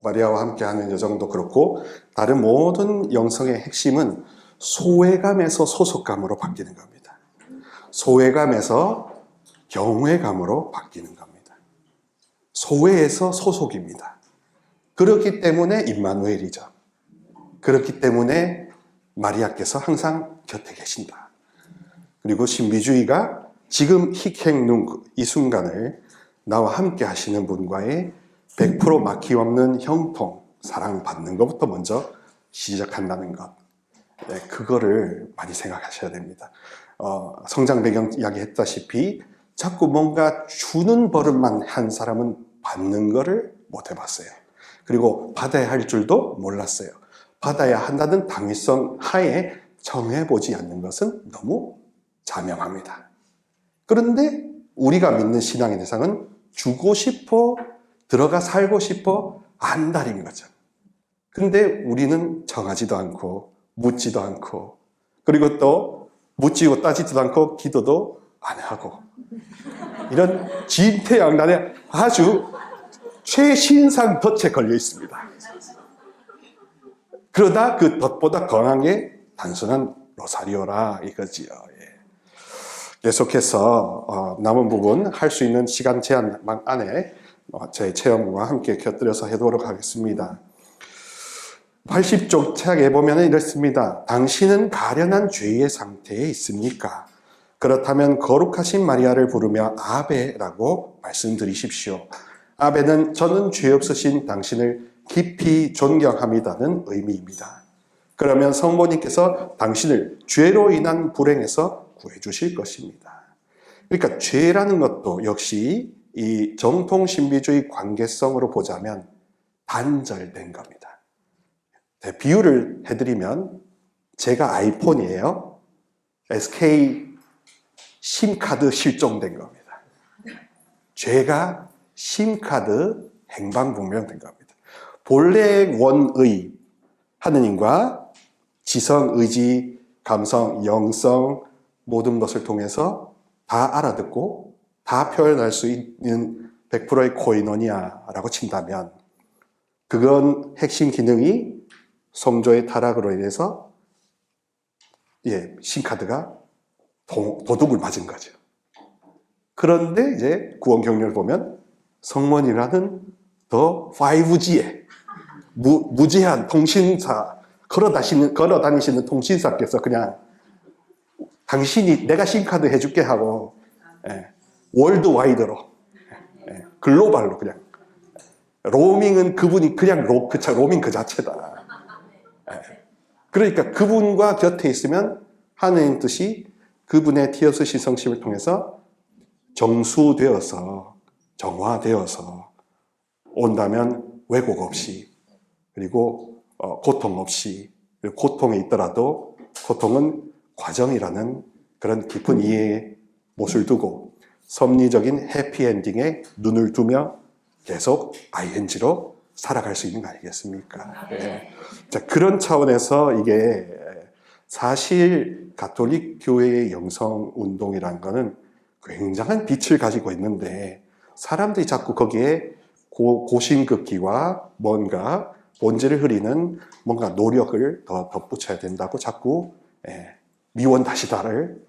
마리아와 함께하는 여정도 그렇고 다른 모든 영성의 핵심은 소외감에서 소속감으로 바뀌는 겁니다. 소외감에서 경외감으로 바뀌는 겁니다. 소외에서 소속입니다. 그렇기 때문에 임마누엘이죠. 그렇기 때문에 마리아께서 항상 곁에 계신다. 그리고 신비주의가 지금 희행눈 이 순간을 나와 함께 하시는 분과의 100% 막힘없는 형통, 사랑받는 것부터 먼저 시작한다는 것. 네, 그거를 많이 생각하셔야 됩니다. 성장 배경 이야기했다시피 자꾸 뭔가 주는 버릇만 한 사람은 받는 거를 못 해봤어요. 그리고 받아야 할 줄도 몰랐어요. 받아야 한다는 당위성 하에 정해보지 않는 것은 너무 자명합니다. 그런데 우리가 믿는 신앙의 대상은 주고 싶어, 들어가 살고 싶어, 안달인 거죠. 근데 우리는 정하지도 않고 묻지도 않고 그리고 또 묻지고 따지지도 않고 기도도 안 하고 이런 진퇴양난에 아주 최신상 덫에 걸려 있습니다. 그러다 그 덫보다 강한 게 단순한 로사리오라 이거지요. 계속해서 남은 부분 할 수 있는 시간 제한 안에 제 체험과 함께 곁들여서 해보도록 하겠습니다. 80쪽 책에 보면 이렇습니다. 당신은 가련한 죄의 상태에 있습니까? 그렇다면 거룩하신 마리아를 부르며 아베라고 말씀드리십시오. 아베는 저는 죄 없으신 당신을 깊이 존경합니다는 의미입니다. 그러면 성모님께서 당신을 죄로 인한 불행에서 구해주실 것입니다. 그러니까 죄라는 것도 역시 이 정통 신비주의 관계성으로 보자면 단절된 겁니다. 비유를 해드리면 제가 아이폰이에요. SK 심카드 실종된 겁니다. 죄가 심카드 행방불명된 겁니다. 본래 원의 하느님과 지성, 의지, 감성, 영성 모든 것을 통해서 다 알아듣고 다 표현할 수 있는 100%의 코이노니아라고 친다면 그건 핵심 기능이 성조의 타락으로 인해서 심카드가 도둑을 맞은 거죠. 그런데 이제 구원 경륜을 보면 성모님이라는 더 5G에 무제한 통신사 걸어 다니시는 통신사께서 그냥 당신이 내가 심카드 해줄게 하고 월드와이드로 글로벌로 그냥 로밍은 그분이 그냥 로밍 그 자체다. 그러니까 그분과 곁에 있으면 하나님 뜻이 그분의 티어스 시성심을 통해서 정수되어서 정화되어서 온다면 왜곡 없이 그리고 고통 없이 그리고 고통에 있더라도 고통은 과정이라는 그런 깊은 이해의 못을 두고 섭리적인 해피엔딩에 눈을 두며 계속 ING로 살아갈 수 있는 거 아니겠습니까? 자, 그런 차원에서 이게 사실 가톨릭 교회의 영성운동이라는 거는 굉장한 빛을 가지고 있는데 사람들이 자꾸 거기에 고심극기와 뭔가 본질을 흐리는 뭔가 노력을 더 덧붙여야 된다고 자꾸 미원다시다를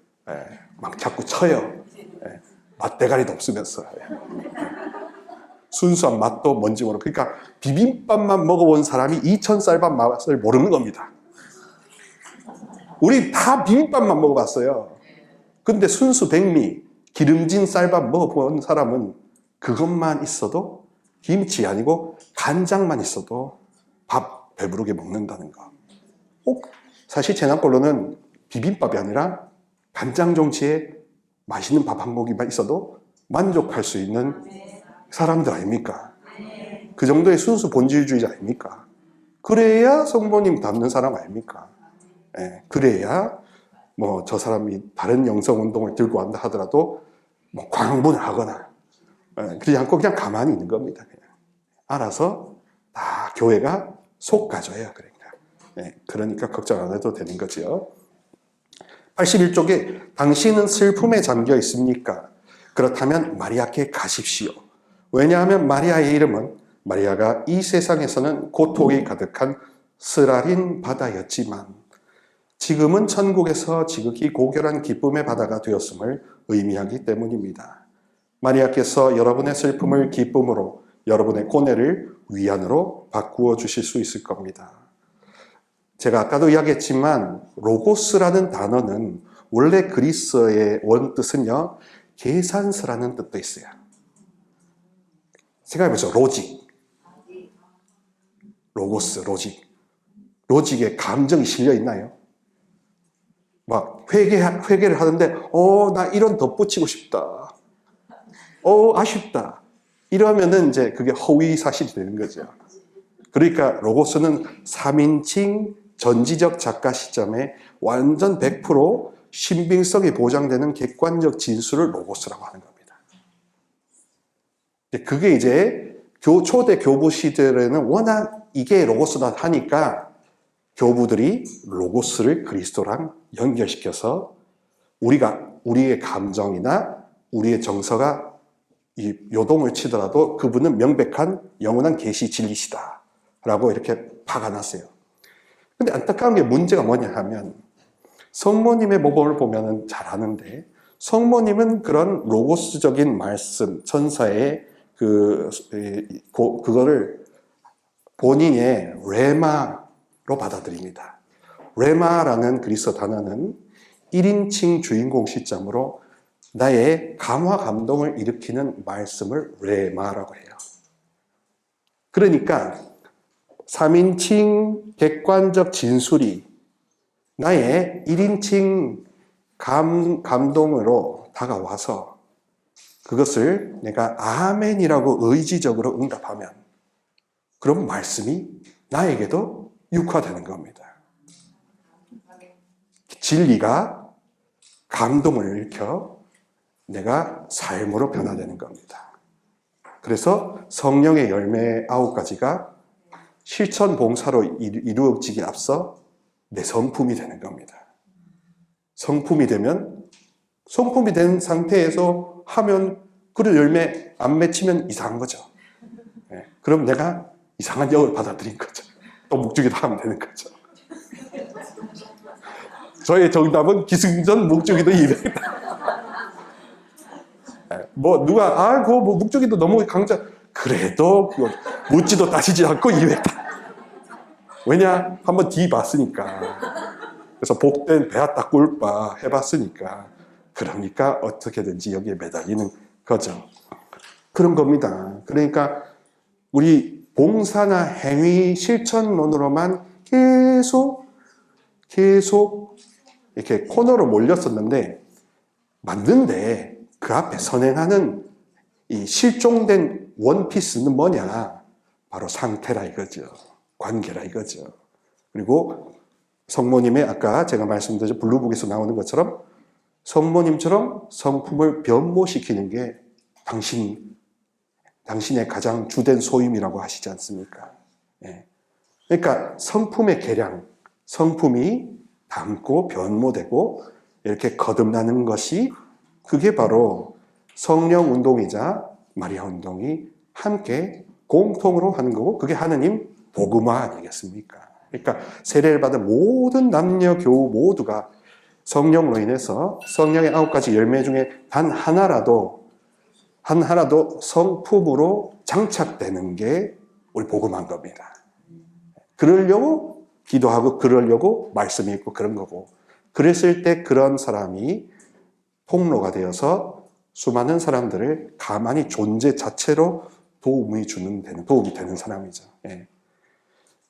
막 자꾸 쳐요. 맛대가리도 없으면서 순수한 맛도 뭔지 모르고 그러니까 비빔밥만 먹어본 사람이 2000쌀밥 맛을 모르는 겁니다. 우리 다 비빔밥만 먹어봤어요. 근데 순수 백미 기름진 쌀밥 먹어본 사람은 그것만 있어도 김치 아니고 간장만 있어도 밥 배부르게 먹는다는 거. 사실 제 남꼴로는 비빔밥이 아니라 간장 정치에 맛있는 밥 한 공기만 있어도 만족할 수 있는 사람들 아닙니까? 그 정도의 순수 본질주의자 아닙니까? 그래야 성모님 닮는 사람 아닙니까? 그래야 뭐 저 사람이 다른 영성운동을 들고 왔다 하더라도 뭐 광분을 하거나 그러지 않고 그냥 가만히 있는 겁니다. 그냥. 알아서 다 교회가 속가줘요. 그러니까 걱정 안 해도 되는 거죠. 81쪽에 당신은 슬픔에 잠겨 있습니까? 그렇다면 마리아께 가십시오. 왜냐하면 마리아의 이름은 마리아가 이 세상에서는 고통이 가득한 쓰라린 바다였지만 지금은 천국에서 지극히 고결한 기쁨의 바다가 되었음을 의미하기 때문입니다. 마리아께서 여러분의 슬픔을 기쁨으로, 여러분의 고뇌를 위안으로 바꾸어 주실 수 있을 겁니다. 제가 아까도 이야기했지만 로고스라는 단어는 원래 그리스어의 원뜻은요, 계산서라는 뜻도 있어요. 생각해보세요. 로직. 로고스, 로직. 로직에 감정이 실려 있나요? 막 회개를 하는데 나 이런 덧붙이고 싶다. 아쉽다. 이러면은 이제 그게 허위 사실이 되는 거죠. 그러니까 로고스는 3인칭 전지적 작가 시점에 완전 100% 신빙성이 보장되는 객관적 진술을 로고스라고 하는 겁니다. 그게 이제 초대 교부 시절에는 워낙 이게 로고스다 하니까 교부들이 로고스를 그리스도랑 연결시켜서 우리의 감정이나 우리의 정서가 요동을 치더라도 그분은 명백한 영원한 계시 진리시다 라고 이렇게 박아놨어요. 근데 안타까운 게 문제가 뭐냐 하면 성모님의 모범을 보면 잘 아는데 성모님은 그런 로고스적인 말씀, 천사의 그거를 본인의 레마로 받아들입니다. 레마라는 그리스어 단어는 1인칭 주인공 시점으로 나의 감화 감동을 일으키는 말씀을 레마라고 해요. 그러니까 3인칭 객관적 진술이 나의 1인칭 감동으로 다가와서 그것을 내가 아멘이라고 의지적으로 응답하면 그럼 말씀이 나에게도 육화되는 겁니다. 진리가 감동을 일으켜 내가 삶으로 변화되는 겁니다. 그래서 성령의 열매 9가지가 실천 봉사로 이루어지기 앞서 내 성품이 되는 겁니다. 성품이 된 상태에서 하면 그 열매 안 맺히면 이상한 거죠. 네. 그럼 내가 이상한 영을 받아들인 거죠. 또 묵주기도 하면 되는 거죠. 저의 정답은 기승전 묵주기도 200다. 뭐 누가 그거 뭐 묵주기도 너무 강자 그래도 묻지도 따지지 않고 200다. 왜냐? 한번 뒤 봤으니까. 그래서 복된 배았다 꿀빠 해봤으니까. 그러니까 어떻게든지 여기에 매달리는 거죠. 그런 겁니다. 그러니까 우리 봉사나 행위 실천론으로만 계속 이렇게 코너로 몰렸었는데 맞는데 그 앞에 선행하는 이 실종된 원피스는 뭐냐? 바로 상태라 이거죠. 관계라 이거죠. 그리고 성모님의 아까 제가 말씀드린 블루북에서 나오는 것처럼 성모님처럼 성품을 변모시키는 게 당신의 가장 주된 소임이라고 하시지 않습니까? 예. 그러니까 성품의 개량, 성품이 닮고 변모되고 이렇게 거듭나는 것이 그게 바로 성령 운동이자 마리아 운동이 함께 공통으로 하는 거고 그게 하느님 복음화 아니겠습니까? 그러니까 세례를 받은 모든 남녀 교우 모두가 성령으로 인해서 성령의 9가지 열매 중에 단 하나라도 성품으로 장착되는 게 우리 복음한 겁니다. 그러려고 기도하고 그러려고 말씀이 있고 그런 거고 그랬을 때 그런 사람이 통로가 되어서 수많은 사람들을 가만히 존재 자체로 도움이 되는 사람이죠. 예.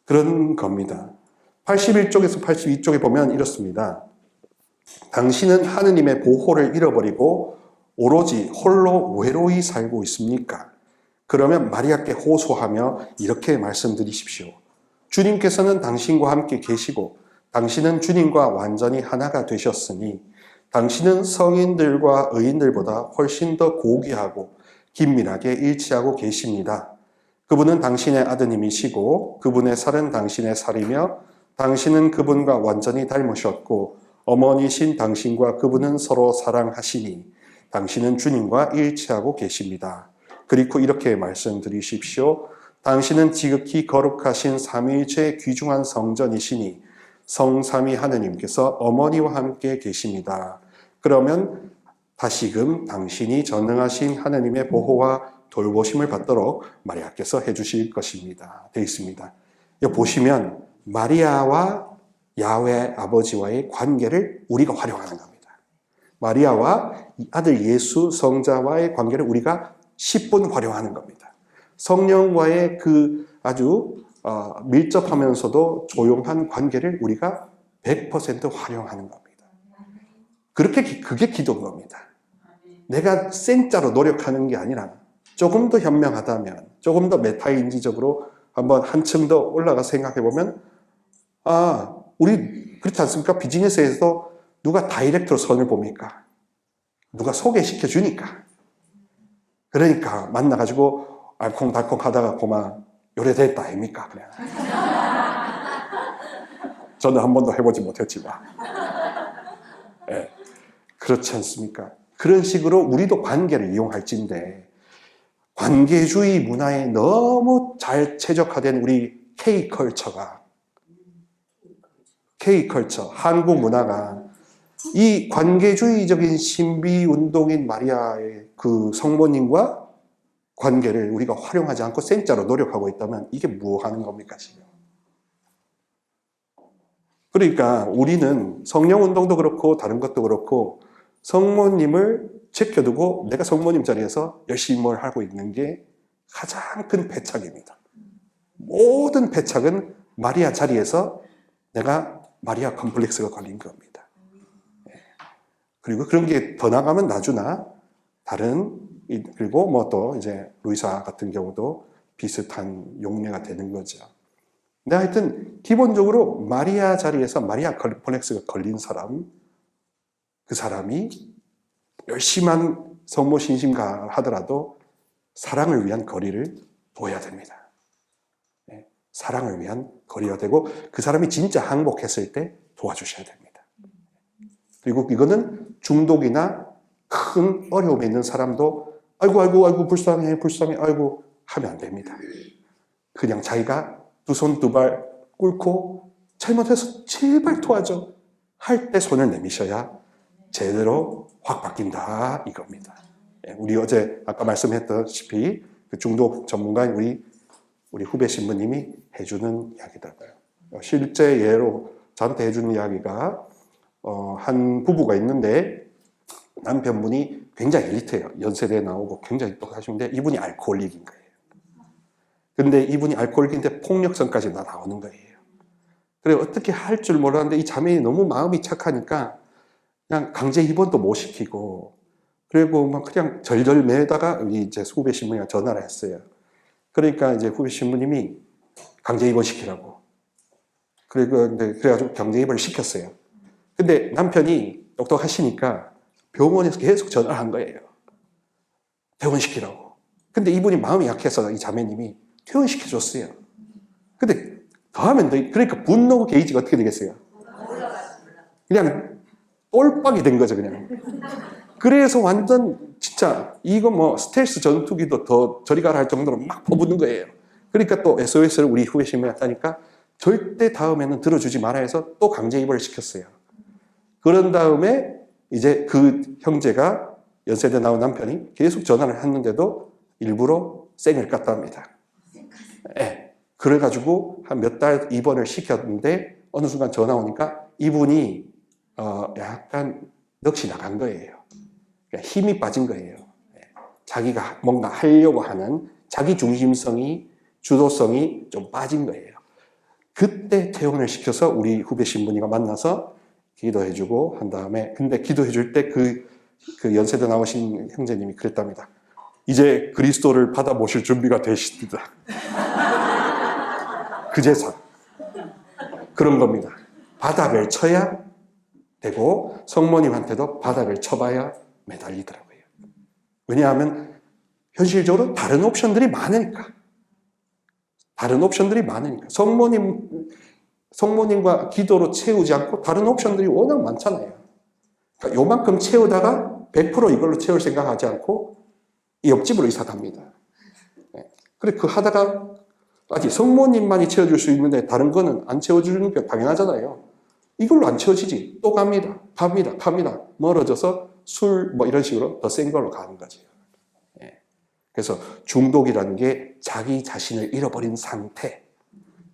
그런 겁니다. 81쪽에서 82쪽에 보면 이렇습니다. 당신은 하느님의 보호를 잃어버리고 오로지 홀로 외로이 살고 있습니까? 그러면 마리아께 호소하며 이렇게 말씀드리십시오. 주님께서는 당신과 함께 계시고 당신은 주님과 완전히 하나가 되셨으니 당신은 성인들과 의인들보다 훨씬 더 고귀하고 긴밀하게 일치하고 계십니다. 그분은 당신의 아드님이시고 그분의 살은 당신의 살이며 당신은 그분과 완전히 닮으셨고 어머니신 당신과 그분은 서로 사랑하시니 당신은 주님과 일치하고 계십니다. 그리고 이렇게 말씀드리십시오. 당신은 지극히 거룩하신 삼위일체의 귀중한 성전이시니 성삼위 하느님께서 어머니와 함께 계십니다. 그러면 다시금 당신이 전능하신 하느님의 보호와 돌보심을 받도록 마리아께서 해주실 것입니다. 되어 있습니다. 여기 보시면 마리아와 야훼 아버지와의 관계를 우리가 활용하는 겁니다. 마리아와 아들 예수 성자와의 관계를 우리가 10분 활용하는 겁니다. 성령과의 그 아주 밀접하면서도 조용한 관계를 우리가 100% 활용하는 겁니다. 그게 기도인 겁니다. 내가 생짜로 노력하는 게 아니라 조금 더 현명하다면, 조금 더 메타인지적으로 한번 한층 더 올라가 생각해 보면, 우리 그렇지 않습니까? 비즈니스에서 누가 다이렉트로 선을 봅니까? 누가 소개시켜 주니까. 그러니까 만나가지고 알콩달콩 하다가 그만 요래됐다 아닙니까? 그냥. 저는 한 번도 해보지 못했지만. 네. 그렇지 않습니까? 그런 식으로 우리도 관계를 이용할진데, 관계주의 문화에 너무 잘 최적화된 우리 K컬처, 한국 문화가 이 관계주의적인 신비 운동인 마리아의 그 성모님과 관계를 우리가 활용하지 않고 생짜로 노력하고 있다면 이게 뭐 하는 겁니까, 지금? 그러니까 우리는 성령 운동도 그렇고 다른 것도 그렇고 성모님을 지켜두고 내가 성모님 자리에서 열심히 뭘 하고 있는 게 가장 큰 패착입니다. 모든 패착은 마리아 자리에서 내가 마리아 컴플렉스가 걸린 겁니다. 그리고 그런 게 더 나가면 나주나 다른, 그리고 뭐 또 이제 루이사 같은 경우도 비슷한 용례가 되는 거죠. 근데 하여튼 기본적으로 마리아 자리에서 마리아 컴플렉스가 걸린 사람, 그 사람이 열심한 성모 신심가 하더라도 사랑을 위한 거리를 둬야 됩니다. 사랑을 위한 거리가 되고 그 사람이 진짜 항복했을 때 도와주셔야 됩니다. 그리고 이거는 중독이나 큰 어려움에 있는 사람도 아이고 불쌍해 아이고 하면 안 됩니다. 그냥 자기가 두 손 두 발 꿇고 잘못해서 제발 도와줘 할 때 손을 내미셔야 제대로 확 바뀐다 이겁니다. 우리 어제 아까 말씀했다시피 그 중독 전문가인 우리 후배 신부님이 해주는 이야기더라고요. 실제 예로 저한테 해주는 이야기가 한 부부가 있는데 남편분이 굉장히 엘리트예요. 연세대에 나오고 굉장히 똑똑하신데 이분이 알코올릭인 거예요. 근데 이분이 알코올릭인데 폭력성까지 다 나오는 거예요. 그래 어떻게 할 줄 몰랐는데 이 자매이 너무 마음이 착하니까 그냥 강제 입원도 못 시키고 그리고 막 그냥 절절매다가 이제 후배 신부님이 전화를 했어요. 그러니까 이제 후배 신부님이 강제 입원 시키라고. 그래가지고 강제 입원을 시켰어요. 근데 남편이 똑똑하시니까 병원에서 계속 전화를 한 거예요. 퇴원시키라고. 근데 이분이 마음이 약해서 이 자매님이 퇴원시켜줬어요. 근데 더하면 그러니까 분노 게이지가 어떻게 되겠어요? 그냥 똘박이 된 거죠, 그냥. 그래서 완전 진짜 이거 뭐 스텔스 전투기도 더 저리 가라 할 정도로 막 퍼붓는 거예요. 그러니까 또 SOS를 우리 후배 신부님이 하니까 절대 다음에는 들어주지 마라 해서 또 강제 입원을 시켰어요. 그런 다음에 이제 그 형제가 연세대 나온 남편이 계속 전화를 했는데도 일부러 쌩을 깠다 합니다. 네. 그래가지고 한 몇 달 입원을 시켰는데 어느 순간 전화 오니까 이분이 약간 넋이 나간 거예요. 그러니까 힘이 빠진 거예요. 자기가 뭔가 하려고 하는 자기 중심성이, 주도성이 좀 빠진 거예요. 그때 퇴원을 시켜서 우리 후배 신부님과 만나서 기도해주고 한 다음에 근데 기도해줄 때 그 연세대 나오신 형제님이 그랬답니다. 이제 그리스도를 받아 모실 준비가 되십니다. 그제서 그런 겁니다. 바닥을 쳐야 되고 성모님한테도 바닥을 쳐봐야 매달리더라고요. 왜냐하면 현실적으로 다른 옵션들이 많으니까. 성모님과 기도로 채우지 않고 다른 옵션들이 워낙 많잖아요. 그러니까 요만큼 채우다가 100% 이걸로 채울 생각하지 않고 옆집으로 이사 갑니다. 그래 그 하다가 아니, 성모님만이 채워줄 수 있는데 다른 거는 안 채워주는 게 당연하잖아요. 이걸로 안 채워지지. 또 갑니다. 멀어져서 술 뭐 이런 식으로 더 센 걸로 가는 거죠. 예. 그래서 중독이라는 게 자기 자신을 잃어버린 상태,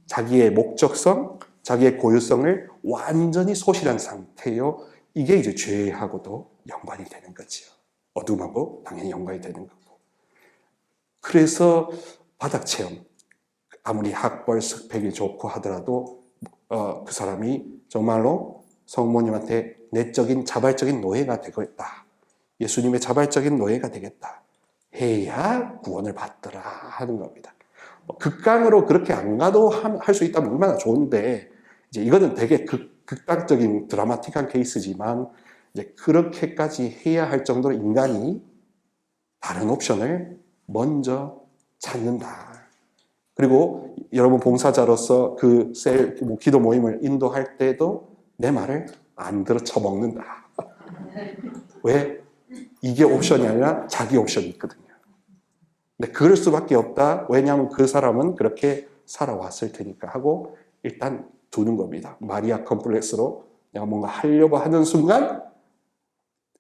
자기의 목적성, 자기의 고유성을 완전히 소실한 상태요. 이게 이제 죄하고도 연관이 되는 거죠. 어둠하고 당연히 연관이 되는 거고. 그래서 바닥 체험, 아무리 학벌, 스펙이 좋고 하더라도 그 사람이 정말로 성모님한테 내적인 자발적인 노예가 되겠다. 예수님의 자발적인 노예가 되겠다. 해야 구원을 받더라 하는 겁니다. 극강으로 그렇게 안 가도 할 수 있다면 얼마나 좋은데, 이제 이거는 되게 극단적인 드라마틱한 케이스지만, 이제 그렇게까지 해야 할 정도로 인간이 다른 옵션을 먼저 찾는다. 그리고 여러분 봉사자로서 그 기도 모임을 인도할 때도 내 말을 안 들어 쳐먹는다. 왜? 이게 옵션이 아니라 자기 옵션이 있거든요. 근데 그럴 수밖에 없다. 왜냐하면 그 사람은 그렇게 살아왔을 테니까 하고 일단 두는 겁니다. 마리아 컴플렉스로 내가 뭔가 하려고 하는 순간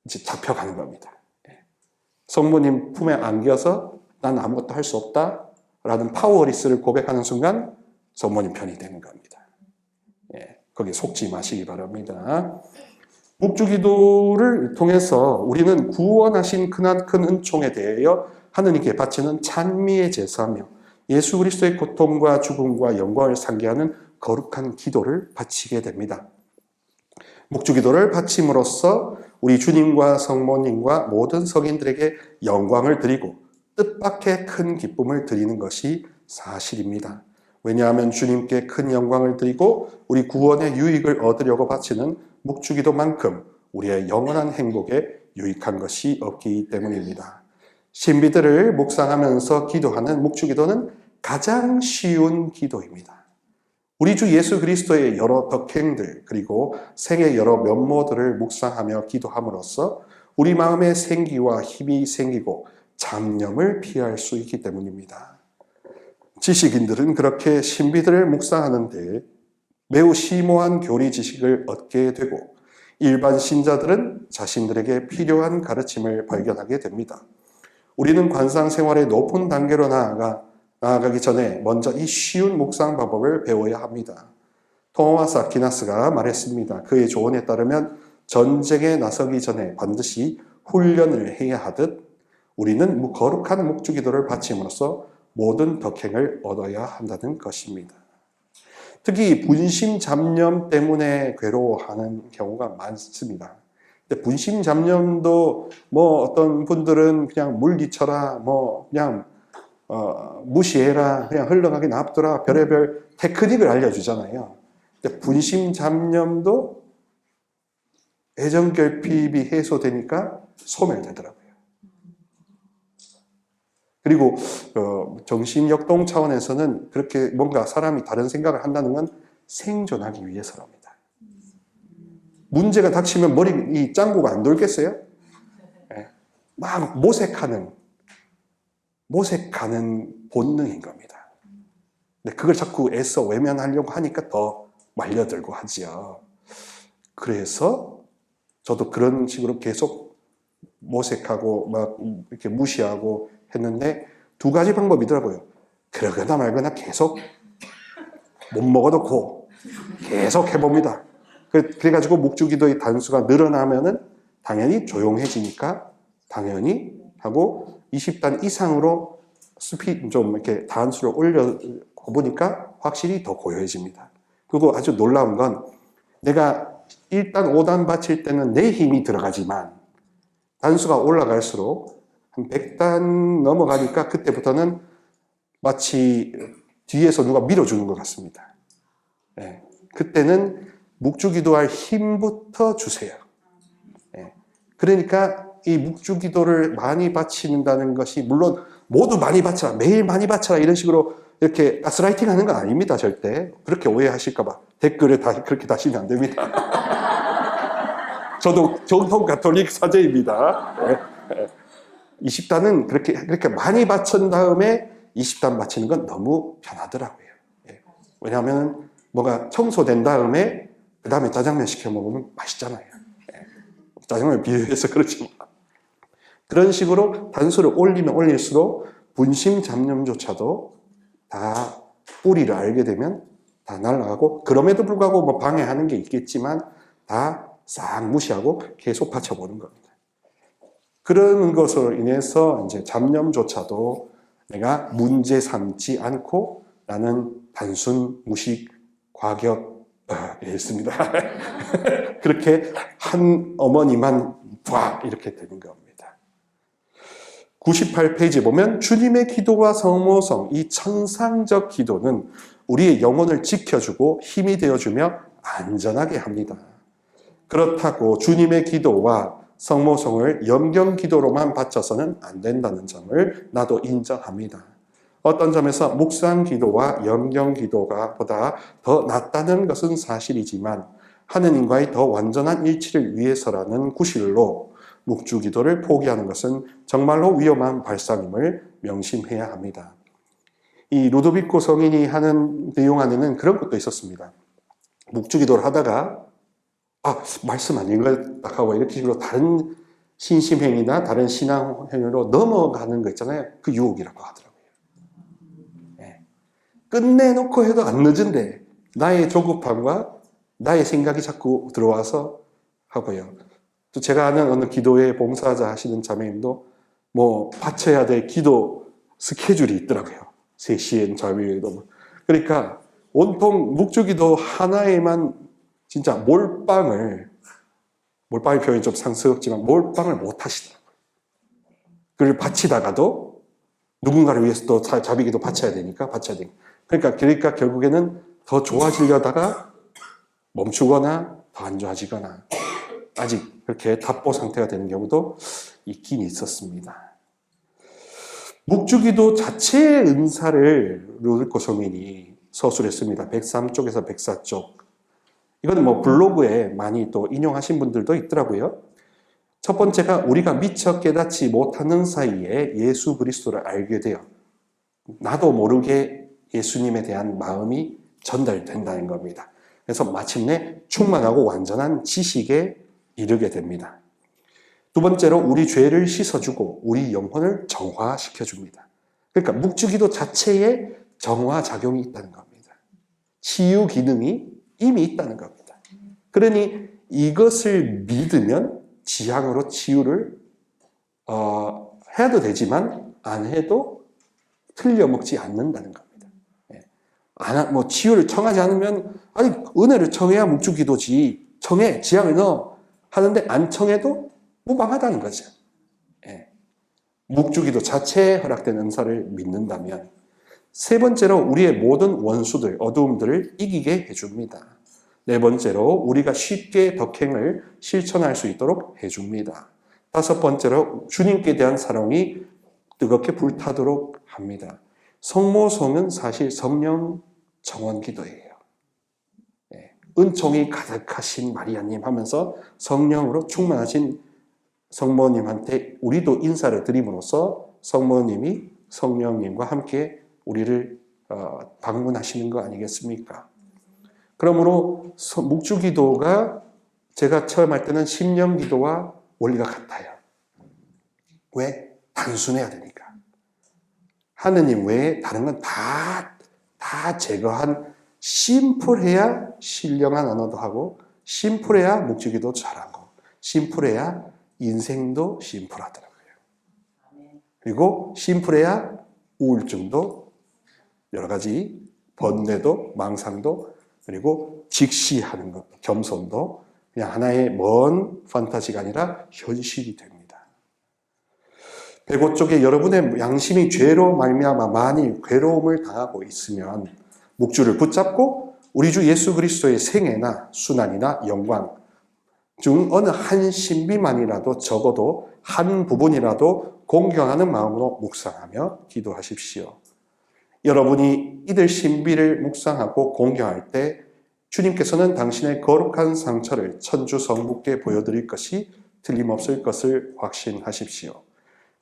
이제 잡혀가는 겁니다. 성모님 품에 안겨서 난 아무것도 할 수 없다 라는 파워리스를 고백하는 순간 성모님 편이 되는 겁니다. 거기에 속지 마시기 바랍니다. 묵주기도를 통해서 우리는 구원하신 크나큰 은총에 대하여 하느님께 바치는 찬미의 제사며 예수 그리스도의 고통과 죽음과 영광을 상기하는 거룩한 기도를 바치게 됩니다. 묵주기도를 바침으로써 우리 주님과 성모님과 모든 성인들에게 영광을 드리고 뜻밖의 큰 기쁨을 드리는 것이 사실입니다. 왜냐하면 주님께 큰 영광을 드리고 우리 구원의 유익을 얻으려고 바치는 묵주기도만큼 우리의 영원한 행복에 유익한 것이 없기 때문입니다. 신비들을 묵상하면서 기도하는 묵주기도는 가장 쉬운 기도입니다. 우리 주 예수 그리스도의 여러 덕행들 그리고 생의 여러 면모들을 묵상하며 기도함으로써 우리 마음의 생기와 힘이 생기고 잡념을 피할 수 있기 때문입니다. 지식인들은 그렇게 신비들을 묵상하는데 매우 심오한 교리 지식을 얻게 되고 일반 신자들은 자신들에게 필요한 가르침을 발견하게 됩니다. 우리는 관상 생활의 높은 단계로 나아가기 전에 먼저 이 쉬운 묵상 방법을 배워야 합니다. 토마스 아퀴나스가 말했습니다. 그의 조언에 따르면 전쟁에 나서기 전에 반드시 훈련을 해야 하듯 우리는 거룩한 묵주기도를 바침으로써 모든 덕행을 얻어야 한다는 것입니다. 특히 분심 잡념 때문에 괴로워하는 경우가 많습니다. 근데 분심 잡념도 뭐 어떤 분들은 그냥 물리쳐라, 뭐 그냥 무시해라, 그냥 흘러가게 놔둬라, 별의별 테크닉을 알려주잖아요. 근데 분심 잡념도 애정결핍이 해소되니까 소멸되더라고요. 그리고 정신역동 차원에서는 그렇게 뭔가 사람이 다른 생각을 한다는 건 생존하기 위해서랍니다. 문제가 닥치면 이 짱구가 안 돌겠어요? 막 모색하는 본능인 겁니다. 근데 그걸 자꾸 애써 외면하려고 하니까 더 말려들고 하지요. 그래서 저도 그런 식으로 계속 모색하고 막 이렇게 무시하고 했는데 두 가지 방법이더라고요. 그러거나 말거나 계속 못 먹어놓고 계속 해봅니다. 그래가지고 묵주기도의 단수가 늘어나면은 당연히 조용해지니까 당연히 하고 20단 이상으로 좀 이렇게 단수를 올려 보니까 확실히 더 고요해집니다. 그리고 아주 놀라운 건 내가 1단, 5단 바칠 때는 내 힘이 들어가지만 단수가 올라갈수록 한 100단 넘어가니까 그때부터는 마치 뒤에서 누가 밀어주는 것 같습니다. 네. 그때는 묵주기도할 힘부터 주세요. 네. 그러니까 이 묵주기도를 많이 바치는다는 것이 물론 모두 많이 바쳐라, 매일 많이 바쳐라 이런 식으로 이렇게 가스라이팅 하는 건 아닙니다. 절대. 그렇게 오해하실까봐 댓글에 그렇게 다시면 안 됩니다. 저도 정통 가톨릭 사제입니다. 네. 20단은 그렇게 많이 바친 다음에 20단 바치는 건 너무 편하더라고요. 예. 왜냐하면 뭐가 청소된 다음에 그 다음에 짜장면 시켜 먹으면 맛있잖아요. 예. 짜장면 비유해서 그렇지만 그런 식으로 단수를 올리면 올릴수록 분심 잡념조차도 다 뿌리를 알게 되면 다 날아가고, 그럼에도 불구하고 뭐 방해하는 게 있겠지만 다 싹 무시하고 계속 바쳐보는 겁니다. 그런 것으로 인해서 이제 잡념조차도 내가 문제 삼지 않고 나는 단순 무식 과격이었습니다. 그렇게 한 어머니만 봐 이렇게 되는 겁니다. 98페이지 보면 주님의 기도와 성모성, 이 천상적 기도는 우리의 영혼을 지켜주고 힘이 되어주며 안전하게 합니다. 그렇다고 주님의 기도와 성모성을 염경기도로만 바쳐서는 안 된다는 점을 나도 인정합니다. 어떤 점에서 묵상기도와 염경기도가 보다 더 낫다는 것은 사실이지만 하느님과의 더 완전한 일치를 위해서라는 구실로 묵주기도를 포기하는 것은 정말로 위험한 발상임을 명심해야 합니다. 이 루도비코 성인이 하는 내용 안에는 그런 것도 있었습니다. 묵주기도를 하다가 말씀 아닌 걸 딱 하고 이렇게 식으로 다른 신심행위나 다른 신앙행위로 넘어가는 거 있잖아요. 그 유혹이라고 하더라고요. 네. 끝내놓고 해도 안 늦은데 나의 조급함과 나의 생각이 자꾸 들어와서 하고요. 또 제가 아는 어느 기도회 봉사자 하시는 자매님도 뭐 바쳐야 될 기도 스케줄이 있더라고요. 3시엔 자매도. 그러니까 온통 묵주기도 하나에만 진짜 몰빵의 표현이 좀 상스럽지만 몰빵을 못 하시더라고요. 그걸 바치다가도 누군가를 위해서 또 자비기도 바쳐야 되니까. 그러니까 결국에는 더 좋아지려다가 멈추거나 더 안 좋아지거나 아직 그렇게 답보 상태가 되는 경우도 있긴 있었습니다. 묵주기도 자체의 은사를 루도비코 성인이 서술했습니다. 103쪽에서 104쪽. 이건 뭐 블로그에 많이 또 인용하신 분들도 있더라고요. 첫 번째가 우리가 미처 깨닫지 못하는 사이에 예수 그리스도를 알게 되어 나도 모르게 예수님에 대한 마음이 전달된다는 겁니다. 그래서 마침내 충만하고 완전한 지식에 이르게 됩니다. 두 번째로 우리 죄를 씻어주고 우리 영혼을 정화시켜줍니다. 그러니까 묵주기도 자체에 정화작용이 있다는 겁니다. 치유 기능이 이미 있다는 겁니다. 그러니 이것을 믿으면 지향으로 치유를 해도 되지만 안 해도 틀려먹지 않는다는 겁니다. 뭐 치유를 청하지 않으면 아니 은혜를 청해야 묵주기도지 청해 지향을 넣어 하는데 안 청해도 무방하다는 거죠. 묵주기도 자체에 허락된 은사를 믿는다면 세 번째로 우리의 모든 원수들, 어두움들을 이기게 해줍니다. 네 번째로 우리가 쉽게 덕행을 실천할 수 있도록 해줍니다. 다섯 번째로 주님께 대한 사랑이 뜨겁게 불타도록 합니다. 성모성은 사실 성령 정원 기도예요. 은총이 가득하신 마리아님 하면서 성령으로 충만하신 성모님한테 우리도 인사를 드림으로써 성모님이 성령님과 함께 우리를 방문하시는 거 아니겠습니까? 그러므로 묵주기도가 제가 처음 할 때는 심령기도와 원리가 같아요. 왜? 단순해야 되니까. 하느님 외에 다른 건 다 제거한 심플해야 신령한 언어도 하고 심플해야 묵주기도 잘하고 심플해야 인생도 심플하더라고요. 그리고 심플해야 우울증도 여러 가지 번뇌도 망상도 그리고 직시하는 것, 겸손도 그냥 하나의 먼 판타지가 아니라 현실이 됩니다. 105쪽에 여러분의 양심이 죄로 말미암아 많이 괴로움을 당하고 있으면 묵주를 붙잡고 우리 주 예수 그리스도의 생애나 순환이나 영광 중 어느 한 신비만이라도 적어도 한 부분이라도 공경하는 마음으로 묵상하며 기도하십시오. 여러분이 이들 신비를 묵상하고 공경할 때 주님께서는 당신의 거룩한 상처를 천주 성부께 보여드릴 것이 틀림없을 것을 확신하십시오.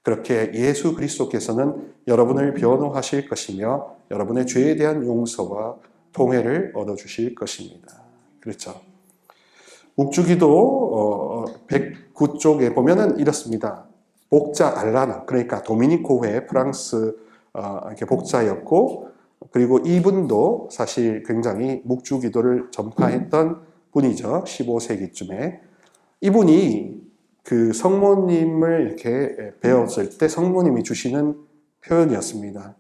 그렇게 예수 그리스도께서는 여러분을 변호하실 것이며 여러분의 죄에 대한 용서와 통회를 얻어주실 것입니다. 그렇죠. 묵주기도 109쪽에 보면은 이렇습니다. 복자 알라나, 그러니까 도미니코회 프랑스 이렇게 복자였고, 그리고 이분도 사실 굉장히 묵주기도를 전파했던 분이죠. 15세기쯤에. 이분이 그 성모님을 이렇게 배웠을 때 성모님이 주시는 표현이었습니다.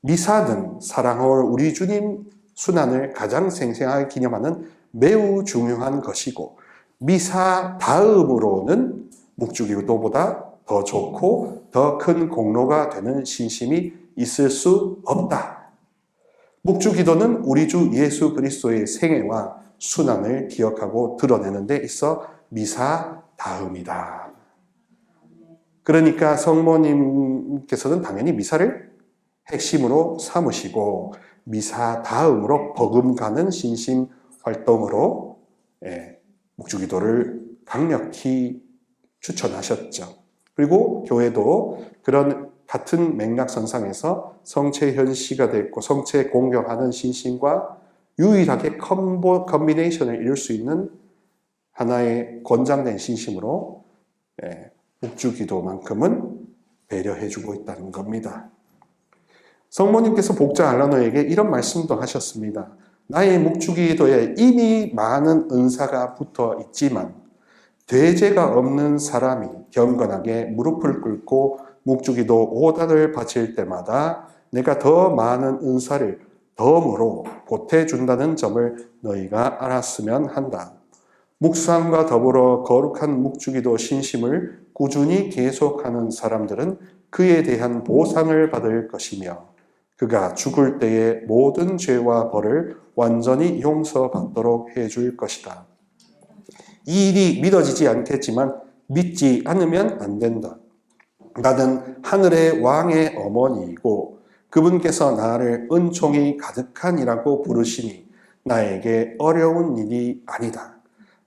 미사는 사랑할 우리 주님 순환을 가장 생생하게 기념하는 매우 중요한 것이고, 미사 다음으로는 묵주기도보다 더 좋고 더 큰 공로가 되는 신심이 있을 수 없다. 묵주기도는 우리 주 예수 그리스도의 생애와 순환을 기억하고 드러내는 데 있어 미사 다음이다. 그러니까 성모님께서는 당연히 미사를 핵심으로 삼으시고 미사 다음으로 버금가는 신심 활동으로 묵주기도를 강력히 추천하셨죠. 그리고 교회도 그런 같은 맥락선상에서 성체 현시가 됐고 성체 공경하는 신심과 유일하게 컨비네이션을 이룰 수 있는 하나의 권장된 신심으로 묵주기도만큼은 배려해주고 있다는 겁니다. 성모님께서 복자 알라노에게 이런 말씀도 하셨습니다. 나의 묵주기도에 이미 많은 은사가 붙어 있지만 되죄가 없는 사람이 경건하게 무릎을 꿇고 묵주기도 5단을 바칠 때마다 내가 더 많은 은사를 덤으로 보태준다는 점을 너희가 알았으면 한다. 묵상과 더불어 거룩한 묵주기도 신심을 꾸준히 계속하는 사람들은 그에 대한 보상을 받을 것이며 그가 죽을 때의 모든 죄와 벌을 완전히 용서받도록 해줄 것이다. 이 일이 믿어지지 않겠지만 믿지 않으면 안 된다. 나는 하늘의 왕의 어머니이고 그분께서 나를 은총이 가득한이라고 부르시니 나에게 어려운 일이 아니다.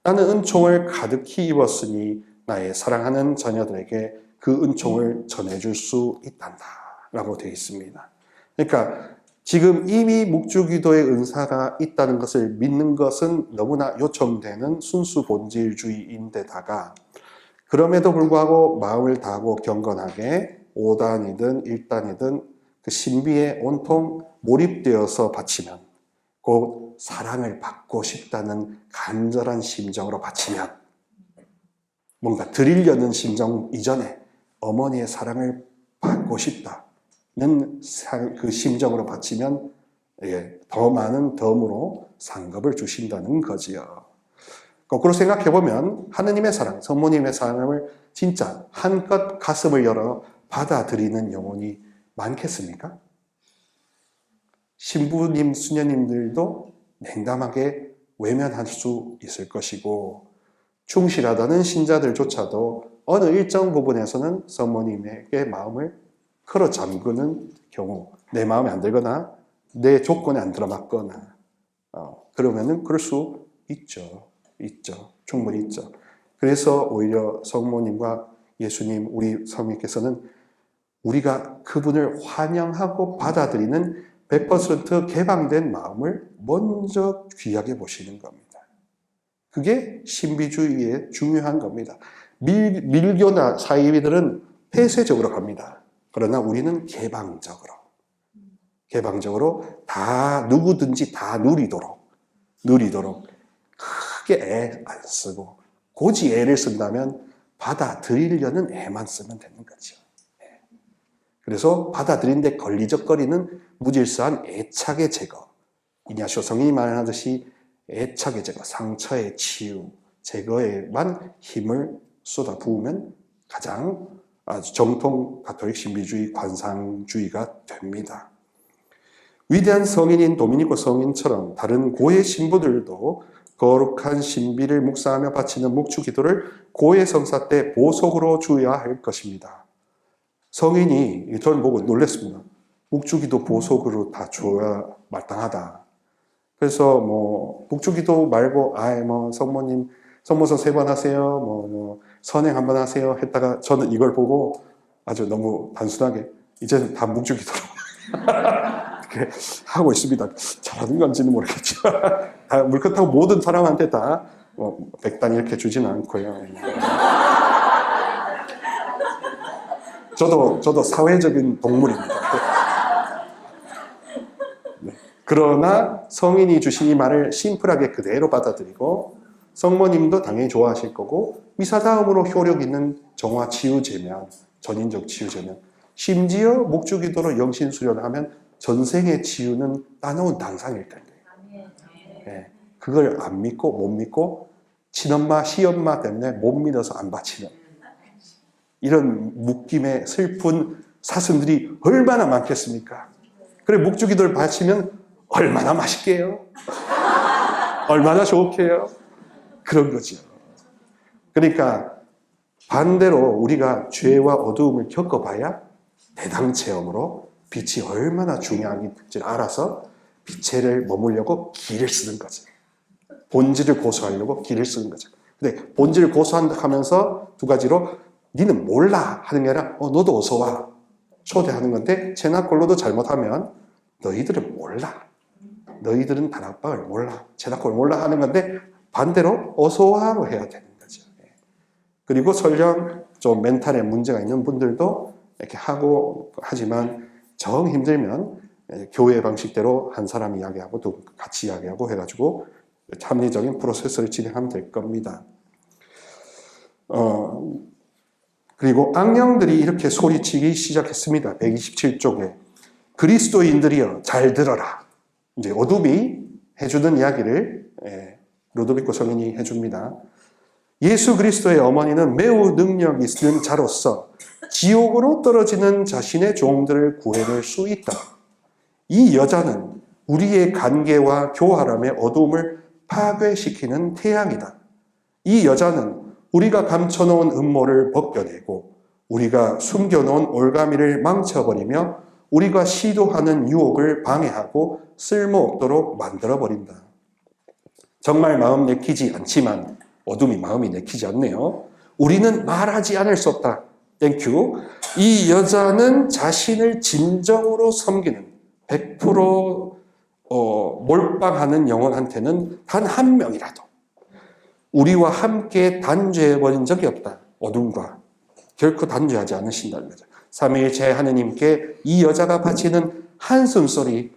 나는 은총을 가득히 입었으니 나의 사랑하는 자녀들에게 그 은총을 전해줄 수 있단다. 라고 되어 있습니다. 그러니까 지금 이미 묵주기도의 은사가 있다는 것을 믿는 것은 너무나 요청되는 순수 본질주의인데다가 그럼에도 불구하고 마음을 다하고 경건하게 5단이든 1단이든 그 신비에 온통 몰입되어서 바치면 곧 사랑을 받고 싶다는 간절한 심정으로 바치면 뭔가 드리려는 심정 이전에 어머니의 사랑을 받고 싶다는 그 심정으로 바치면 더 많은 덤으로 상급을 주신다는 거지요. 거꾸로 생각해보면 하느님의 사랑, 성모님의 사랑을 진짜 한껏 가슴을 열어 받아들이는 영혼이 많겠습니까? 신부님, 수녀님들도 냉담하게 외면할 수 있을 것이고 충실하다는 신자들조차도 어느 일정 부분에서는 성모님에게 마음을 걸어 잠그는 경우, 내 마음에 안 들거나 내 조건에 안 들어맞거나 그러면은 그럴 수 있죠. 충분히 있죠. 그래서 오히려 성모님과 예수님, 우리 성님께서는 우리가 그분을 환영하고 받아들이는 100% 개방된 마음을 먼저 귀하게 보시는 겁니다. 그게 신비주의의 중요한 겁니다. 밀교나 사이비들은 폐쇄적으로 갑니다. 그러나 우리는 개방적으로 다 누구든지 다 누리도록 크게 애 안 쓰고 고지 애를 쓴다면 받아들이려는 애만 쓰면 되는 거죠. 그래서 받아들인데 걸리적거리는 무질서한 애착의 제거, 이냐시오 성인이 말하듯이 애착의 제거, 상처의 치유, 제거에만 힘을 쏟아 부으면 가장 아주 정통 가톨릭 신비주의 관상주의가 됩니다. 위대한 성인인 도미니코 성인처럼 다른 고해 신부들도 거룩한 신비를 묵상하며 바치는 묵주기도를 고해 성사 때 보속으로 주어야 할 것입니다. 성인이 저를 보고 놀랐습니다. 묵주기도 보속으로 다 줘야 마땅하다. 그래서 묵주기도 말고 성모님 성모선 3번 하세요. 선행 1번 하세요. 했다가 저는 이걸 보고 아주 너무 단순하게 이제는 다 묵주기도로 이렇게 하고 있습니다. 잘하는 건지는 모르겠지만 다 물끝하고 모든 사람한테 다 백단 이렇게 주지는 않고요. 저도 사회적인 동물입니다. 네. 그러나 성인이 주신 이 말을 심플하게 그대로 받아들이고 성모님도 당연히 좋아하실 거고 미사 다음으로 효력 있는 정화 치유제면 전인적 치유제면 심지어 묵주기도로 영신 수련하면 전생의 치유는 따놓은 당상일 텐데 네. 그걸 안 믿고 못 믿고 친엄마 시엄마 때문에 못 믿어서 안 바치는 이런 묶임의 슬픈 사슴들이 얼마나 많겠습니까? 그래 묵주기도를 바치면 얼마나 맛있게요? 얼마나 좋게요? 그런 거죠. 그러니까 반대로 우리가 죄와 어두움을 겪어봐야 대당 체험으로 빛이 얼마나 중요한지 알아서 빛을 머물려고 길을 쓰는 거죠. 본질을 고수하려고 길을 쓰는 거죠. 근데 본질을 고수하면서 두 가지로 니는 몰라 하는 게 아니라 너도 어서 와 초대하는 건데 체납골로도 잘못하면 너희들은 몰라. 너희들은 다락방을 몰라. 체납골을 몰라 하는 건데 반대로 어서 와로 해야 되는 거죠. 그리고 설령 좀 멘탈에 문제가 있는 분들도 이렇게 하고 하지만 정 힘들면 교회 방식대로 한 사람 이야기하고 또 같이 이야기하고 해가지고 합리적인 프로세스를 진행하면 될 겁니다. 그리고 악령들이 이렇게 소리치기 시작했습니다. 127쪽에 그리스도인들이여 잘 들어라. 이제 어둠이 해주는 이야기를 루도비코 성인이 해줍니다. 예수 그리스도의 어머니는 매우 능력 있는 자로서 지옥으로 떨어지는 자신의 종들을 구해낼 수 있다. 이 여자는 우리의 관계와 교활함의 어두움을 파괴시키는 태양이다. 이 여자는 우리가 감춰놓은 음모를 벗겨내고 우리가 숨겨놓은 올가미를 망쳐버리며 우리가 시도하는 유혹을 방해하고 쓸모없도록 만들어버린다. 정말 마음 내키지 않지만 어둠이 마음이 내키지 않네요. 우리는 말하지 않을 수 없다. 땡큐. 이 여자는 자신을 진정으로 섬기는 100% 몰빵하는 영혼한테는 단 한 명이라도 우리와 함께 단죄해버린 적이 없다. 어둠과 결코 단죄하지 않으신다는 거죠. 삼위일체 하느님께 이 여자가 바치는 한숨소리,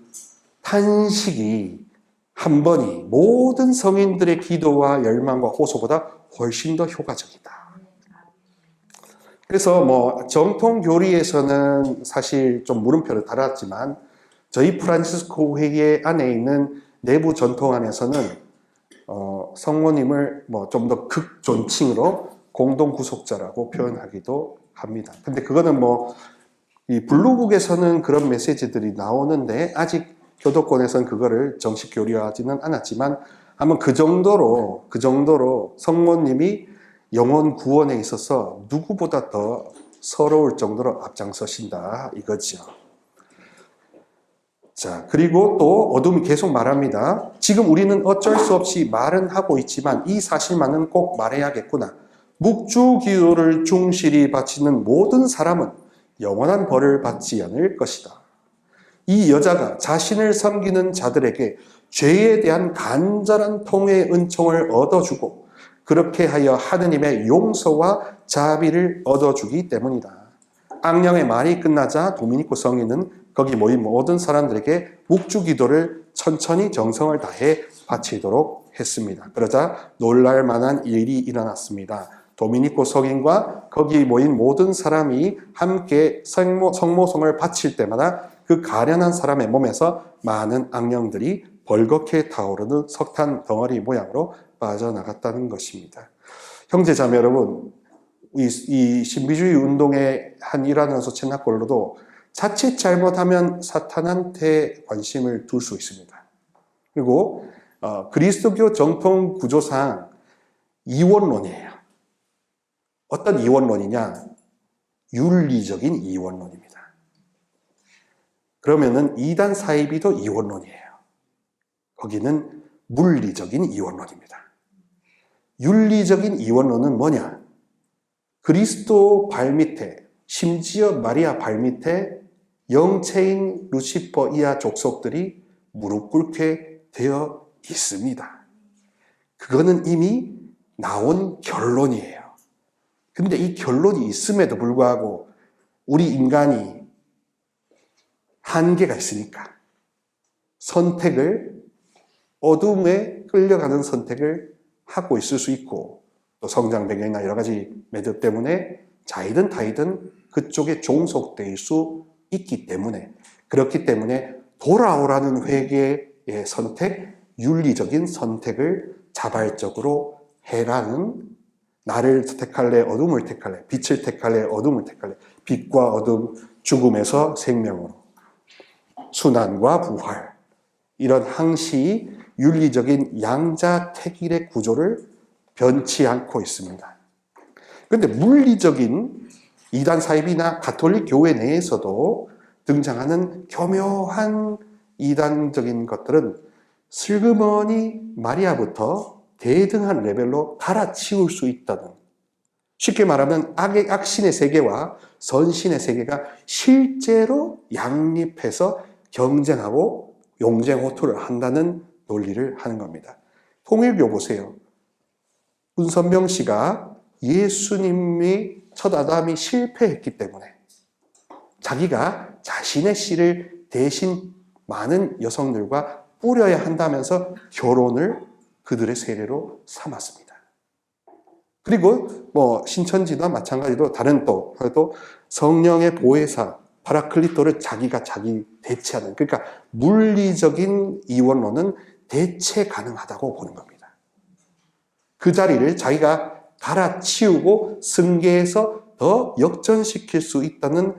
탄식이 한 번이 모든 성인들의 기도와 열망과 호소보다 훨씬 더 효과적이다. 그래서 정통 교리에서는 사실 좀 물음표를 달았지만 저희 프란치스코 회계 안에 있는 내부 전통 안에서는 성모님을 좀 더 극존칭으로 공동 구속자라고 표현하기도 합니다. 근데 그거는 이 블루북에서는 그런 메시지들이 나오는데 아직 교도권에서는 그거를 정식 교류하지는 않았지만 아마 그 정도로 성모님이 영혼 구원에 있어서 누구보다 더 서러울 정도로 앞장서신다 이거죠. 자, 그리고 또 어둠이 계속 말합니다. 지금 우리는 어쩔 수 없이 말은 하고 있지만 이 사실만은 꼭 말해야겠구나. 묵주기도를 충실히 바치는 모든 사람은 영원한 벌을 받지 않을 것이다. 이 여자가 자신을 섬기는 자들에게 죄에 대한 간절한 통회의 은총을 얻어주고 그렇게 하여 하느님의 용서와 자비를 얻어주기 때문이다. 악령의 말이 끝나자 도미니코 성인은 거기 모인 모든 사람들에게 묵주기도를 천천히 정성을 다해 바치도록 했습니다. 그러자 놀랄 만한 일이 일어났습니다. 도미니코 성인과 거기 모인 모든 사람이 함께 성모성을 바칠 때마다 그 가련한 사람의 몸에서 많은 악령들이 벌겋게 타오르는 석탄 덩어리 모양으로 빠져나갔다는 것입니다. 형제자매 여러분, 이 신비주의 운동의 한 일환으로서 체납골로도 자칫 잘못하면 사탄한테 관심을 둘 수 있습니다. 그리고 그리스도교 정통 구조상 이원론이에요. 어떤 이원론이냐? 윤리적인 이원론입니다. 그러면은 이단 사이비도 이원론이에요. 거기는 물리적인 이원론입니다. 윤리적인 이원론은 뭐냐? 그리스도 발밑에 심지어 마리아 발밑에 영체인 루시퍼 이하 족속들이 무릎 꿇게 되어 있습니다. 그거는 이미 나온 결론이에요. 근데 이 결론이 있음에도 불구하고 우리 인간이 한계가 있으니까 선택을, 어둠에 끌려가는 선택을 하고 있을 수 있고, 또 성장 배경이나 여러 가지 매듭 때문에 자이든 타이든 그쪽에 종속될 수 있기 때문에, 그렇기 때문에 돌아오라는 회개의 선택, 윤리적인 선택을 자발적으로 해라는, 나를 택할래, 어둠을 택할래, 빛을 택할래, 어둠을 택할래, 빛과 어둠, 죽음에서 생명으로, 순환과 부활, 이런 항시 윤리적인 양자택일의 구조를 변치 않고 있습니다. 그런데 물리적인 이단 사입이나 가톨릭 교회 내에서도 등장하는 교묘한 이단적인 것들은 슬그머니 마리아부터 대등한 레벨로 갈아치울 수 있다는, 쉽게 말하면 악신의 세계와 선신의 세계가 실제로 양립해서 경쟁하고 용쟁호투를 한다는 논리를 하는 겁니다. 통일교 보세요. 문선명 씨가 예수님이 첫 아담이 실패했기 때문에 자기가 자신의 씨를 대신 많은 여성들과 뿌려야 한다면서 결혼을 그들의 세례로 삼았습니다. 그리고 신천지나 마찬가지로 다른 또 성령의 보혜사 파라클리토를 자기가 자기 대체하는, 그러니까 물리적인 이원론은 대체 가능하다고 보는 겁니다. 그 자리를 자기가 갈아치우고 승계해서 더 역전시킬 수 있다는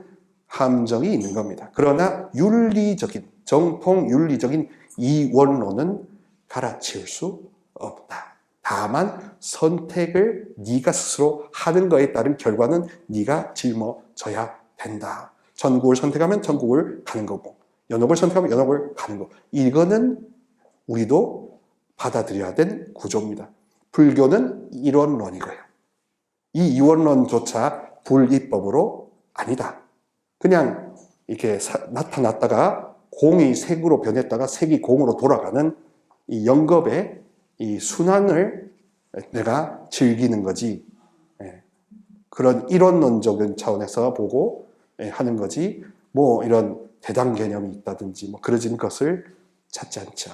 함정이 있는 겁니다. 그러나 윤리적인, 정통 윤리적인 이원론은 갈아치울 수 없다. 다만 선택을 네가 스스로 하는 거에 따른 결과는 네가 짊어져야 된다. 천국을 선택하면 천국을 가는 거고, 연옥을 선택하면 연옥을 가는 거. 이거는 우리도 받아들여야 된 구조입니다. 불교는 이원론이고요. 이 이원론조차 불이법으로 아니다. 그냥 이렇게 나타났다가 공이 색으로 변했다가 색이 공으로 돌아가는 이 영겁의 이 순환을 내가 즐기는 거지. 그런 이론론적인 차원에서 보고 하는 거지. 이런 대당 개념이 있다든지 그러진 것을 찾지 않죠.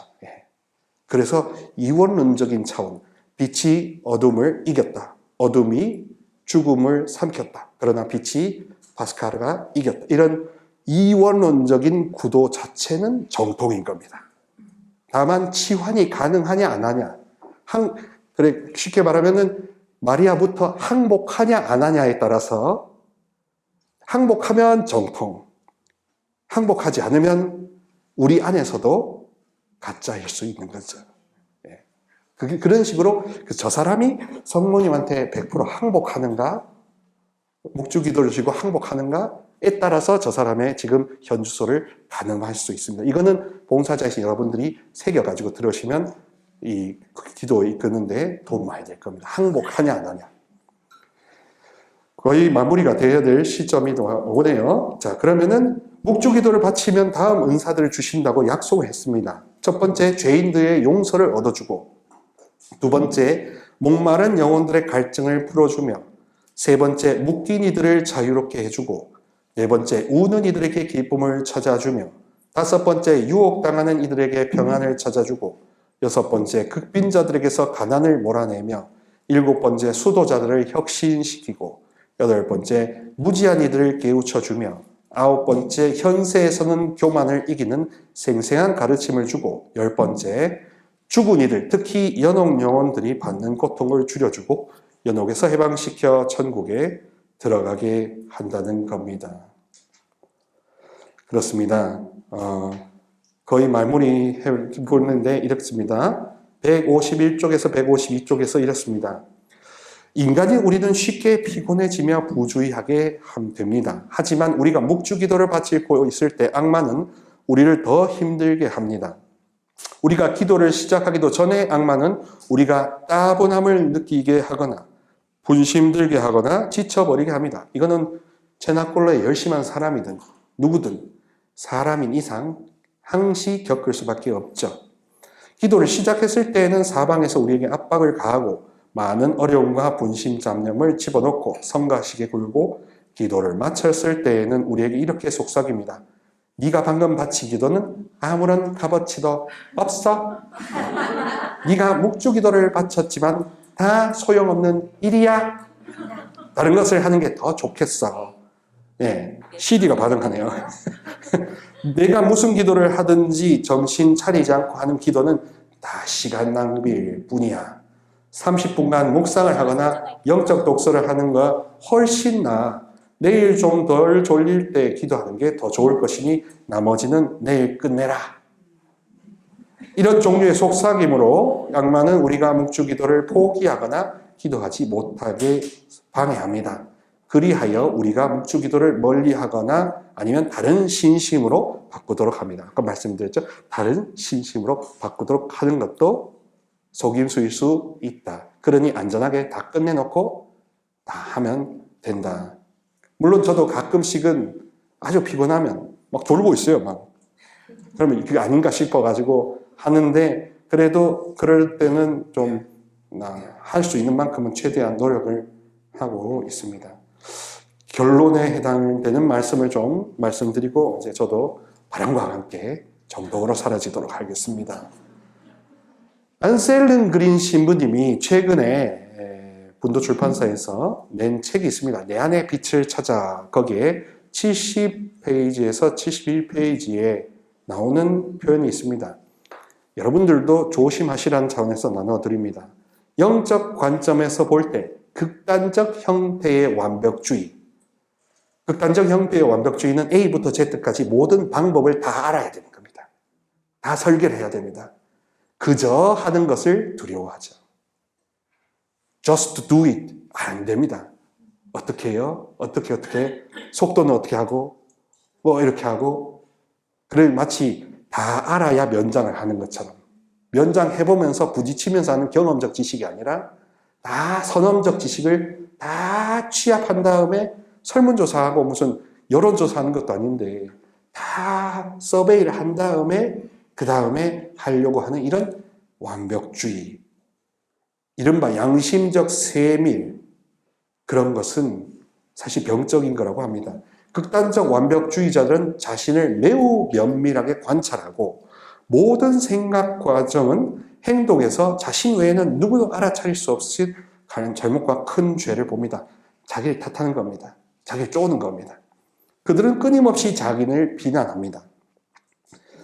그래서 이원론적인 차원, 빛이 어둠을 이겼다. 어둠이 죽음을 삼켰다. 그러나 빛이 파스칼가 이겼다. 이런 이원론적인 구도 자체는 정통인 겁니다. 다만 치환이 가능하냐 안 하냐, 쉽게 말하면은 마리아부터 항복하냐 안 하냐에 따라서, 항복하면 정통, 항복하지 않으면 우리 안에서도 가짜일 수 있는 거죠. 그런 식으로 저 사람이 성모님한테 100% 항복하는가, 묵주기도를 지고 항복하는가에 따라서 저 사람의 지금 현 주소를 가늠할 수 있습니다. 이거는 봉사자이신 여러분들이 새겨가지고 들으시면 이 기도에 이끄는데 도움 많이 될 겁니다. 항복하냐 안 하냐. 거의 마무리가 되어야 될 시점이 오네요. 자, 그러면은 묵주기도를 바치면 다음 은사들을 주신다고 약속을 했습니다. 첫 번째, 죄인들의 용서를 얻어주고, 두 번째, 목마른 영혼들의 갈증을 풀어주며, 세 번째, 묶인 이들을 자유롭게 해주고, 네 번째, 우는 이들에게 기쁨을 찾아주며, 다섯 번째, 유혹당하는 이들에게 평안을 찾아주고, 여섯 번째, 극빈자들에게서 가난을 몰아내며, 일곱 번째, 수도자들을 혁신시키고, 여덟 번째, 무지한 이들을 깨우쳐주며, 아홉 번째, 현세에서는 교만을 이기는 생생한 가르침을 주고, 열 번째, 죽은 이들, 특히 연옥 영혼들이 받는 고통을 줄여주고 연옥에서 해방시켜 천국에 들어가게 한다는 겁니다. 그렇습니다. 거의 마무리 해보는데 이렇습니다. 151쪽에서 152쪽에서 이렇습니다. 인간이 우리는 쉽게 피곤해지며 부주의하게 됩니다. 하지만 우리가 묵주기도를 바치고 있을 때 악마는 우리를 더 힘들게 합니다. 우리가 기도를 시작하기도 전에 악마는 우리가 따분함을 느끼게 하거나 분심들게 하거나 지쳐버리게 합니다. 이거는 채나콜러에 열심한 사람이든 누구든 사람인 이상 항시 겪을 수밖에 없죠. 기도를 시작했을 때에는 사방에서 우리에게 압박을 가하고 많은 어려움과 분심 잡념을 집어넣고 성가시게 굴고 기도를 마쳤을 때에는 우리에게 이렇게 속삭입니다. 네가 방금 바친 기도는 아무런 값어치도 없어. 네가 묵주기도를 바쳤지만 다 소용없는 일이야. 다른 것을 하는 게 더 좋겠어. 예, CD가 반응하네요. 내가 무슨 기도를 하든지 정신 차리지 않고 하는 기도는 다 시간 낭비일 뿐이야. 30분간 묵상을 하거나 영적 독서를 하는 거 훨씬 나아. 내일 좀 덜 졸릴 때 기도하는 게 더 좋을 것이니 나머지는 내일 끝내라. 이런 종류의 속삭임으로 악마는 우리가 묵주기도를 포기하거나 기도하지 못하게 방해합니다. 그리하여 우리가 묵주기도를 멀리하거나 아니면 다른 신심으로 바꾸도록 합니다. 아까 말씀드렸죠? 다른 신심으로 바꾸도록 하는 것도 속임수일 수 있다. 그러니 안전하게 다 끝내놓고 다 하면 된다. 물론 저도 가끔씩은 아주 피곤하면 막 졸고 있어요. 막. 그러면 그게 아닌가 싶어가지고 하는데 그래도 그럴 때는 좀 할 수 있는 만큼은 최대한 노력을 하고 있습니다. 결론에 해당되는 말씀을 좀 말씀드리고 이제 저도 바람과 함께 정복으로 사라지도록 하겠습니다. 안셀른 그린 신부님이 최근에 분도 출판사에서 낸 책이 있습니다. 내 안의 빛을 찾아. 거기에 70페이지에서 71페이지에 나오는 표현이 있습니다. 여러분들도 조심하시라는 차원에서 나눠드립니다. 영적 관점에서 볼 때 극단적 형태의 완벽주의. 극단적 형태의 완벽주의는 A부터 Z까지 모든 방법을 다 알아야 되는 겁니다. 다 설계를 해야 됩니다. 그저 하는 것을 두려워하죠. Just do it. 안 됩니다. 어떻게 해요? 어떻게? 속도는 어떻게 하고? 뭐 이렇게 하고? 그래 마치 다 알아야 면장을 하는 것처럼. 면장 해보면서 부딪히면서 하는 경험적 지식이 아니라 다 선험적 지식을 다 취합한 다음에 설문조사하고 무슨 여론조사하는 것도 아닌데 다 서베이를 한 다음에 그 다음에 하려고 하는 이런 완벽주의, 이른바 양심적 세밀, 그런 것은 사실 병적인 거라고 합니다. 극단적 완벽주의자들은 자신을 매우 면밀하게 관찰하고 모든 생각 과정은 행동에서 자신 외에는 누구도 알아차릴 수 없이 가는 잘못과 큰 죄를 봅니다. 자기를 탓하는 겁니다. 자기를 쪼는 겁니다. 그들은 끊임없이 자기를 비난합니다.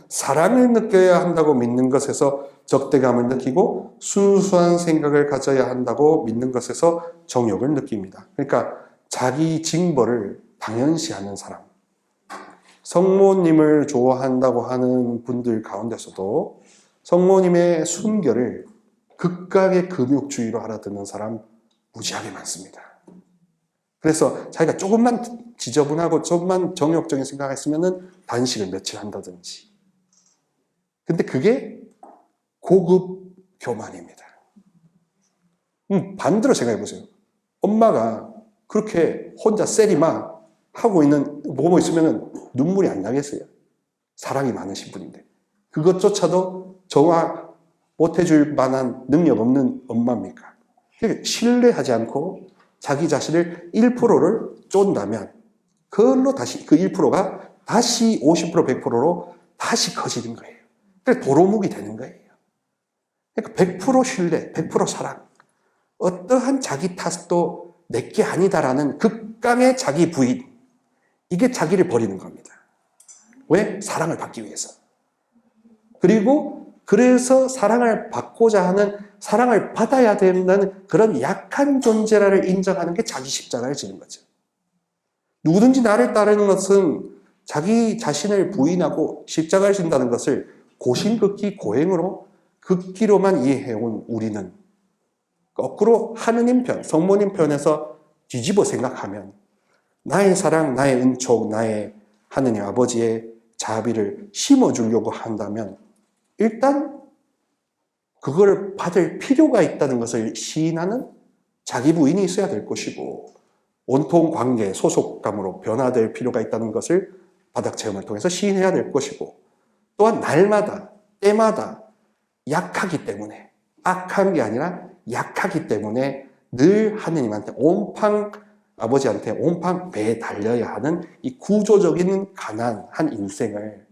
사랑을 느껴야 한다고 믿는 것에서 적대감을 느끼고 순수한 생각을 가져야 한다고 믿는 것에서 정욕을 느낍니다. 그러니까 자기 징벌을 당연시하는 사람. 성모님을 좋아한다고 하는 분들 가운데서도 성모님의 순결을 극각의 금욕주의로 알아듣는 사람 무지하게 많습니다. 그래서 자기가 조금만 지저분하고 조금만 정욕적인 생각을 했으면 단식을 며칠 한다든지. 근데 그게 고급 교만입니다. 반대로 생각해 보세요. 엄마가 그렇게 혼자 세리마 하고 보고 있으면 눈물이 안 나겠어요. 사랑이 많으신 분인데. 그것조차도 정화 못해줄 만한 능력 없는 엄마입니까? 신뢰하지 않고 자기 자신을 1%를 쫀다면 그걸로 다시 그 1%가 다시 50% 100%로 다시 커지는 거예요. 그래서 도루묵이 되는 거예요. 그러니까 100% 신뢰, 100% 사랑. 어떠한 자기 탓도 내게 아니다라는 극강의 자기 부인. 이게 자기를 버리는 겁니다. 왜? 사랑을 받기 위해서. 그리고 그래서 사랑을 받고자 하는, 사랑을 받아야 된다는 그런 약한 존재라를 인정하는 게 자기 십자가를 지는 거죠. 누구든지 나를 따르는 것은 자기 자신을 부인하고 십자가를 진다는 것을 고심극기 고행으로 극기로만 이해해온 우리는 거꾸로 하느님 편, 성모님 편에서 뒤집어 생각하면 나의 사랑, 나의 은총, 나의 하느님 아버지의 자비를 심어주려고 한다면 일단 그걸 받을 필요가 있다는 것을 시인하는 자기 부인이 있어야 될 것이고 온통 관계, 소속감으로 변화될 필요가 있다는 것을 바닥 체험을 통해서 시인해야 될 것이고, 또한 날마다, 때마다 약하기 때문에, 악한 게 아니라 약하기 때문에 늘 하느님한테 아버지한테 온팡 배에 달려야 하는 이 구조적인 가난한 인생을